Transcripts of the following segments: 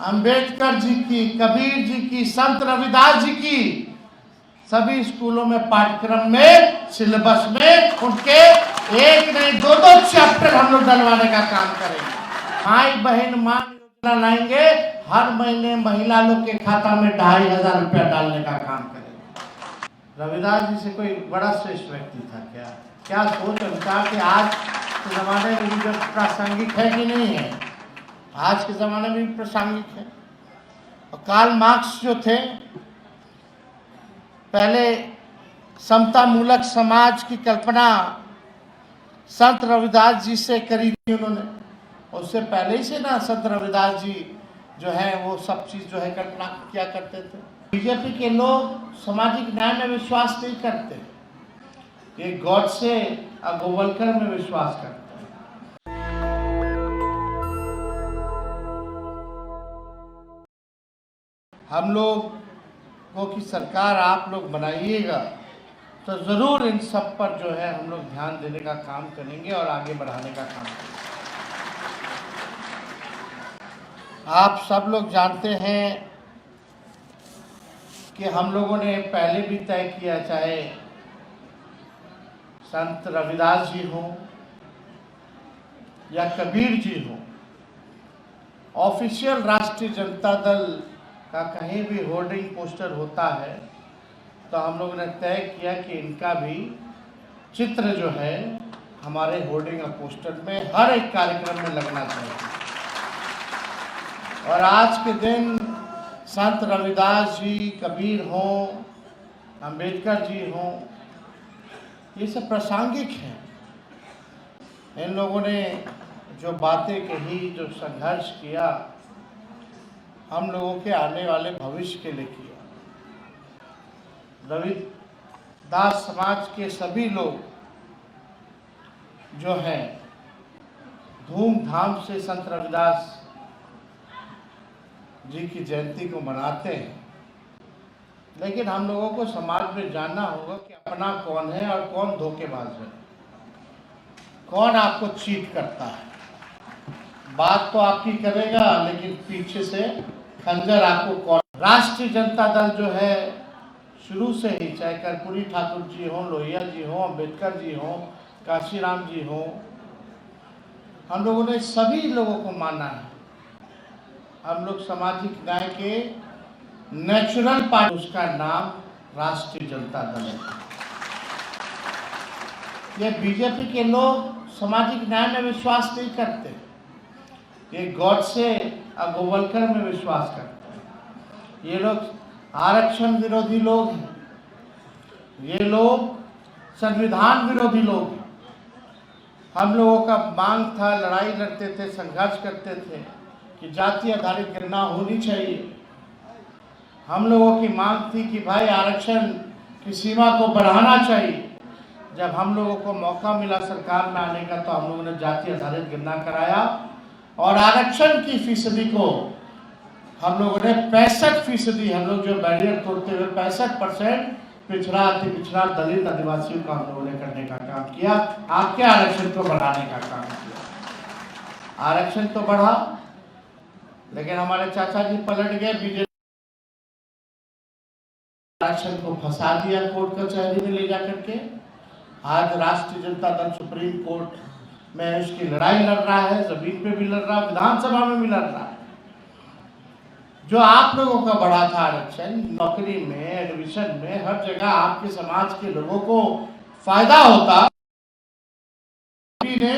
अंबेडकर जी की, कबीर जी की, संत रविदास जी की सभी स्कूलों में पाठ्यक्रम में, सिलेबस में उनके एक नहीं दो दो चैप्टर हम लोग डलवाने का काम करेंगे। माई बहन मान योजना लाएंगे, हर महीने महिला लोग के खाता में 2500 रुपया डालने का काम करेंगे। रविदास जी से कोई बड़ा श्रेष्ठ व्यक्ति था क्या? क्या सोच उनका कि आज के जमाने में भी जो प्रासंगिक है कि नहीं है? आज के जमाने में भी प्रासंगिक है। और कार्ल मार्क्स जो थे, पहले समता मूलक समाज की कल्पना संत रविदास जी से करी थी उन्होंने। उससे पहले ही से ना संत रविदास जी जो है वो सब चीज जो है कल्पना किया करते थे। बीजेपी के लोग सामाजिक न्याय में विश्वास नहीं करते, ये गॉडसे और गोवलकर में विश्वास करते हैं। हम लोग को की सरकार आप लोग बनाइएगा तो जरूर इन सब पर जो है हम लोग ध्यान देने का काम करेंगे और आगे बढ़ाने का काम करेंगे। आप सब लोग जानते हैं कि हम लोगों ने पहले भी तय किया, चाहे संत रविदास जी हों या कबीर जी हों, ऑफिशियल राष्ट्रीय जनता दल का कहीं भी होर्डिंग पोस्टर होता है तो हम लोगों ने तय किया कि इनका भी चित्र जो है हमारे होर्डिंग और पोस्टर में हर एक कार्यक्रम में लगना चाहिए। और आज के दिन संत रविदास जी, कबीर हों, अंबेडकर जी हों, ये सब प्रासंगिक हैं। इन लोगों ने जो बातें कही, जो संघर्ष किया, हम लोगों के आने वाले भविष्य के लिए किया। रविदास समाज के सभी लोग जो हैं धूमधाम से संत रविदास जी की जयंती को मनाते हैं, लेकिन हम लोगों को समाज में जानना होगा कि अपना कौन है और कौन धोखेबाज है, कौन आपको चीट करता है। बात तो आपकी करेगा लेकिन पीछे से खंजर आपको कौन। राष्ट्रीय जनता दल जो है शुरू से ही, चाहे कर्पूरी ठाकुर जी हों, लोहिया जी हों, अंबेडकर जी हों, काशीराम जी हों, हम लोगों ने सभी लोगों को माना है। हम लोग सामाजिक न्याय के नेचुरल पार्टी, उसका नाम राष्ट्रीय जनता दल है। ये बीजेपी के लोग सामाजिक न्याय में विश्वास नहीं करते, ये गॉडसे और गोवलकर में विश्वास करते हैं। ये लोग आरक्षण विरोधी लोग हैं, ये लोग संविधान विरोधी लोग हैं। हम लोगों का मांग था, लड़ाई लड़ते थे, संघर्ष करते थे कि जाति आधारित गणना होनी चाहिए। हम लोगों की मांग थी कि भाई आरक्षण की सीमा को बढ़ाना चाहिए। जब हम लोगों को मौका मिला सरकार में आने का तो हम लोगों ने जाति आधारित गणना कराया और आरक्षण की फीसदी को हम लोगों ने 65%, हम लोग जो बैरियर तोड़ते हुए 65% पिछड़ा, अति पिछड़ा, दलित, आदिवासियों का हम लोगों ने करने का काम किया, आपके आरक्षण को बढ़ाने का काम किया। आरक्षण तो बढ़ा, लेकिन हमारे चाचा जी पलट गए, बीजेपी आरक्षण को फंसा दिया कोर्ट कचहरी में ले जाकर के। आज राष्ट्रीय जनता दल सुप्रीम कोर्ट में उसकी लड़ाई लड़ रहा है, जमीन पे भी लड़ रहा है, विधानसभा में भी लड़ रहा है। जो आप लोगों का बढ़ा था आरक्षण, नौकरी में, एडमिशन में, हर जगह आपके समाज के लोगों को फायदा होता, ने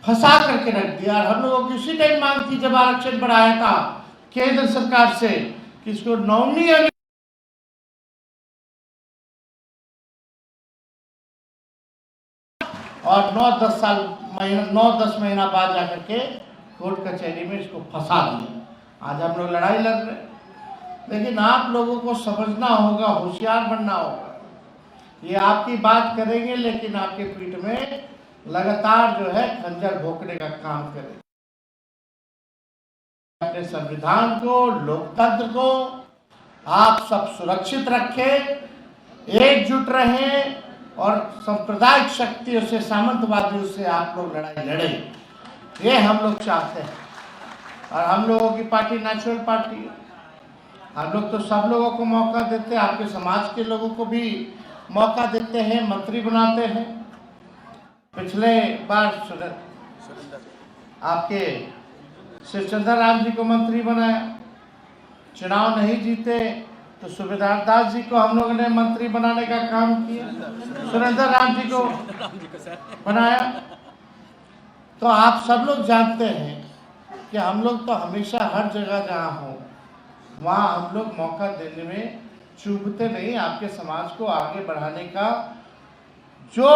फंसा करके रख दिया। हम लोगों की उसी टाइम मांग थी जब आरक्षण बढ़ाया था केंद्र सरकार से कि इसको नॉमिनी और 9-10 महीना बाद जाकर के कोर्ट कचहरी में इसको फंसा दिया। आज हम लोग लड़ाई लड़ रहे, लेकिन आप लोगों को समझना होगा, होशियार बनना होगा। ये आपकी बात करेंगे लेकिन आपके पीठ में लगातार जो है खंजर भोंकने का काम करें। अपने संविधान को, लोकतंत्र को आप सब सुरक्षित रखें, एकजुट रहें और सांप्रदायिक शक्तियों से, सामंतवादियों से आप लोग लड़ाई लड़ें, ये हम लोग चाहते हैं। और हम लोगों की पार्टी नेचुरल पार्टी है। हम लोग तो सब लोगों को मौका देते हैं, आपके समाज के लोगों को भी मौका देते हैं, मंत्री बनाते हैं। पिछले बार आपके शिवचंद्र राम जी को मंत्री बनाया, चुनाव नहीं जीते तो सुबेदार दास जी को हम लोगों ने मंत्री बनाने का काम किया, सुरेंद्र राम जी को बनाया। तो आप सब लोग जानते हैं कि हम लोग तो हमेशा हर जगह जहाँ हो वहाँ हम लोग मौका देने में चूकते नहीं। आपके समाज को आगे बढ़ाने का जो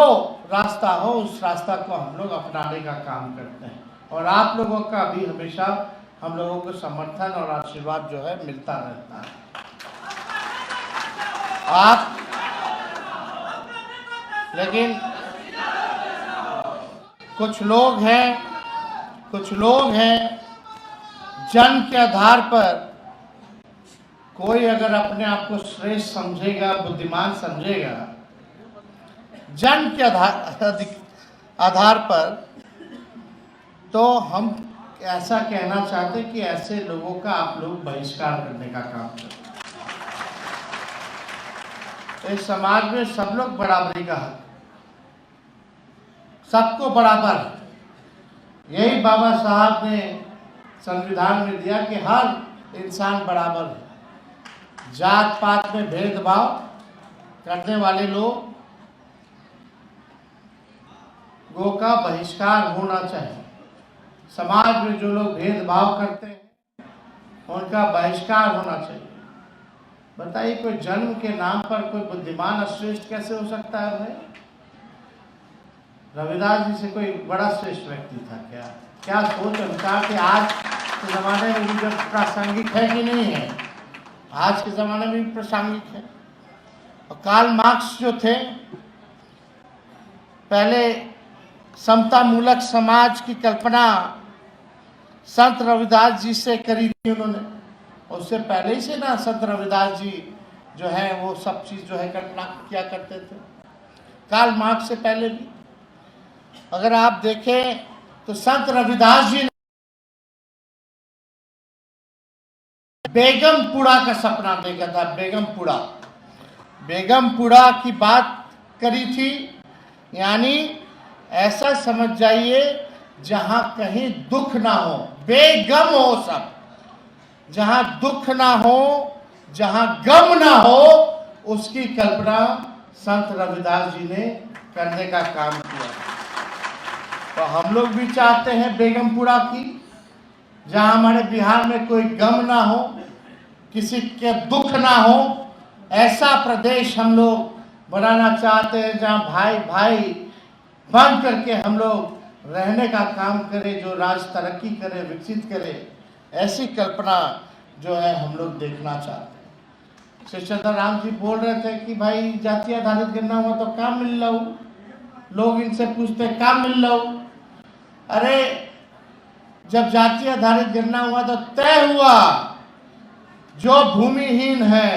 रास्ता हो उस रास्ता को हम लोग अपनाने का काम करते हैं, और आप लोगों का भी हमेशा हम लोगों को समर्थन और आशीर्वाद जो है मिलता रहता है। आप लेकिन कुछ लोग हैं जन्म के आधार पर कोई अगर अपने आप को श्रेष्ठ समझेगा, बुद्धिमान समझेगा, जन्म के आधार पर, तो हम ऐसा कहना चाहते कि ऐसे लोगों का आप लोग बहिष्कार करने का काम करें। इस समाज में सब लोग बराबरी का हक, सबको बराबर, यही बाबा साहब ने संविधान में दिया कि हर इंसान बराबर है। जात पात में भेदभाव करने वाले लोगों का बहिष्कार होना चाहिए। समाज में जो लोग भेदभाव करते हैं उनका बहिष्कार होना चाहिए। बताइए, कोई जन्म के नाम पर कोई बुद्धिमान श्रेष्ठ कैसे हो सकता है भाई? रविदास जी से कोई बड़ा श्रेष्ठ व्यक्ति था क्या? क्या सोच उनका कि आज के ज़माने में भी जब प्रासंगिक है कि नहीं है? आज के ज़माने में भी प्रासंगिक है। और कार्ल मार्क्स जो थे, पहले समता मूलक समाज की कल्पना संत रविदास जी से करी थी उन्होंने। उससे पहले ही से ना संत रविदास जी जो है वो सब चीज़ जो है कल्पना किया करते थे, कार्ल मार्क्स से पहले भी। अगर आप देखें तो संत रविदास जी ने बेगमपुरा का सपना देखा था। बेगमपुरा की बात करी थी, यानी ऐसा समझ जाइए जहां कहीं दुख ना हो, बेगम हो सब, जहां दुख ना हो, जहां गम ना हो, उसकी कल्पना संत रविदास जी ने करने का काम किया। तो हम लोग भी चाहते हैं बेगमपुरा की, जहां हमारे बिहार में कोई गम ना हो, किसी के दुख ना हो, ऐसा प्रदेश हम लोग बनाना चाहते हैं जहां भाई भाई बन करके हम लोग रहने का काम करें, जो राज्य तरक्की करे, विकसित करे। ऐसी कल्पना जो है हम लोग देखना चाहते हैं। शिवचंद्र राम जी बोल रहे थे कि भाई जाति आधारित गणना हुआ तो काम मिल रहा हूँ। लोग इनसे पूछते काम मिल रहा हूँ। अरे जब जाति आधारित गणना हुआ तो तय हुआ जो भूमिहीन है,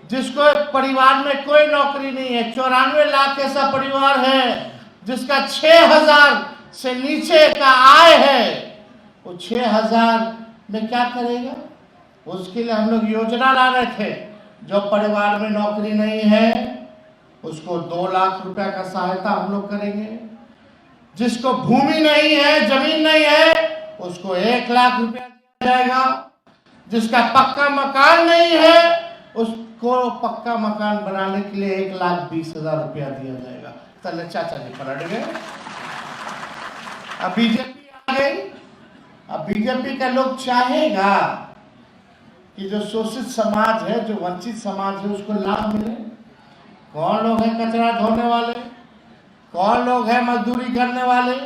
जिसको परिवार में कोई नौकरी नहीं है, 94 लाख ऐसा परिवार है जिसका 6000 से नीचे का आय है, वो 6000 में क्या करेगा? उसके लिए हम लोग योजना ला रहे थे। जो परिवार में नौकरी नहीं है उसको 2 लाख रुपया का सहायता हम लोग करेंगे। जिसको भूमि नहीं है, जमीन नहीं है, उसको 1 लाख रुपया दिया जाएगा। जिसका पक्का मकान नहीं है उसको पक्का मकान बनाने के लिए 1,20,000 रुपया दिया जाएगा। चले चाचा जी पलट गए, अब बीजेपी आ गई। अब बीजेपी का लोग चाहेगा कि जो शोषित समाज है, जो वंचित समाज है, उसको लाभ मिले। कौन लोग हैं कचरा धोने वाले? कौन लोग हैं मजदूरी करने वाले?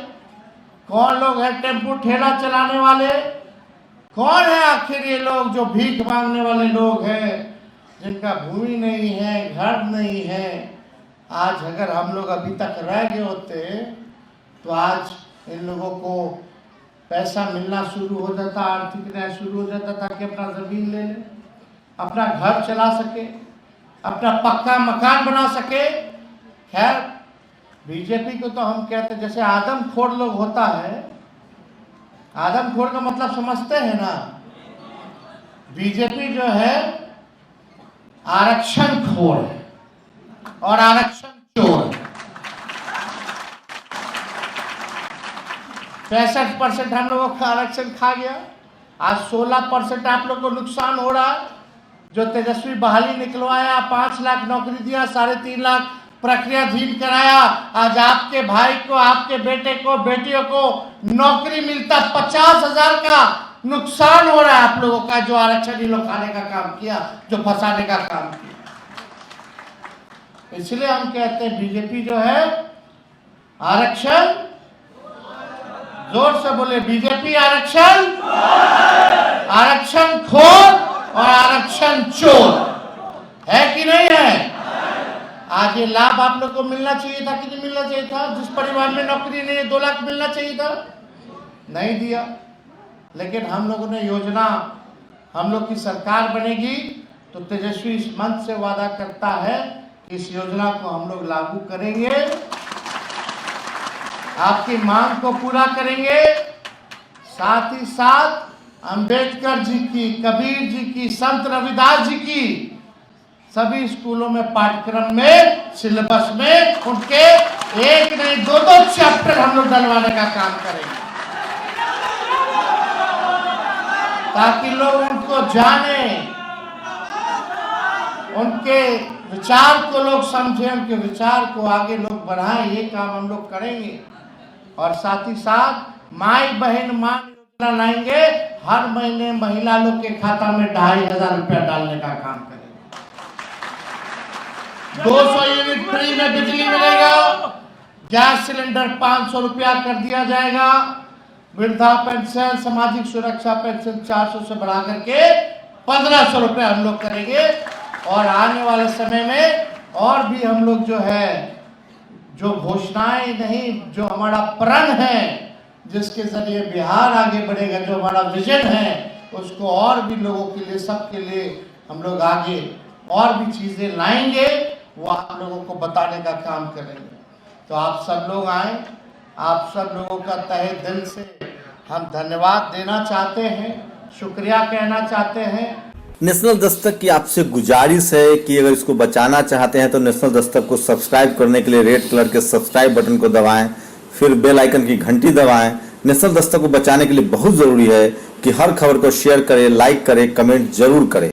कौन लोग हैं टेम्पो ठेला चलाने वाले? कौन है आखिर ये लोग जो भीख मांगने वाले लोग हैं, जिनका भूमि नहीं है, घर नहीं है? आज अगर हम लोग अभी तक रह गए होते तो आज इन लोगों को पैसा मिलना शुरू हो जाता, आर्थिक न्याय शुरू हो जाता, ताकि अपना जमीन ले ले, अपना घर चला सके, अपना पक्का मकान बना सके। खैर, बीजेपी को तो हम कहते जैसे आदमखोर लोग होता है, आदमखोर का मतलब समझते हैं ना। बीजेपी जो है आरक्षण खोर है और आरक्षण चोर है। 65% हम लोगों का आरक्षण खा गया। आज 16% आप लोग को नुकसान हो रहा है। जो तेजस्वी बहाली निकलवाया, 5 लाख नौकरी दिया, 3.5 लाख प्रक्रियाधीन कराया, आज आपके भाई को, आपके बेटे को, बेटियों को नौकरी मिलता 50,000 का नुकसान हो रहा है आप लोगों का। जो आरक्षण ही लोग खाने का काम किया, जो फंसाने का काम किया। इसलिए हम कहते हैं बीजेपी जो है आरक्षण, जोर से बोले, बीजेपी आरक्षण, आरक्षण खोर और आरक्षण चोर है कि नहीं है। आज ये लाभ आप लोग को मिलना चाहिए था कि नहीं मिलना चाहिए था। जिस परिवार में नौकरी नहीं है 2 लाख मिलना चाहिए था, नहीं दिया। लेकिन हम लोगों ने योजना, हम लोग की सरकार बनेगी तो तेजस्वी इस मंच से वादा करता है कि इस योजना को हम लोग लागू करेंगे, आपकी मांग को पूरा करेंगे। साथ ही साथ अंबेडकर जी की, कबीर जी की, संत रविदास जी की सभी स्कूलों में, पाठ्यक्रम में, सिलेबस में उनके 1 नहीं 2 चैप्टर हम लोग डलवाने का काम करेंगे, ताकि लोग उनको जाने, उनके विचार को लोग समझें, उनके विचार को आगे लोग बढ़ाएं। ये काम हम लोग करेंगे। और साथ ही साथ माई बहन मान योजना लाएंगे। हर महीने महिला लोग के खाता में 2,500 रुपया डालने का काम करेंगे। 200 यूनिट फ्री में बिजली मिलेगा। गैस सिलेंडर 500 रुपया कर दिया जाएगा। वृद्धा पेंशन, सामाजिक सुरक्षा पेंशन 400 से बढ़ा करके 1500 रुपया हम लोग करेंगे। और आने वाले समय में और भी हम लोग जो है, जो घोषणाएं नहीं, जो हमारा प्रण है, जिसके जरिए बिहार आगे बढ़ेगा, जो हमारा विजन है, उसको और भी लोगों के लिए, सबके लिए हम लोग आगे और भी चीजें लाएंगे, वो आप लोगों को बताने का काम करेंगे। तो आप सब लोग आए, आप सब लोगों का तहे दिल से हम धन्यवाद देना चाहते हैं, शुक्रिया कहना चाहते हैं। नेशनल दस्तक की आपसे गुजारिश है कि अगर इसको बचाना चाहते हैं तो नेशनल दस्तक को सब्सक्राइब करने के लिए रेड कलर के सब्सक्राइब बटन को दबाएं, फिर बेल आइकन की घंटी दबाएं। नेशनल दस्तक को बचाने के लिए बहुत जरूरी है कि हर खबर को शेयर करें, लाइक करें, कमेंट जरूर करें।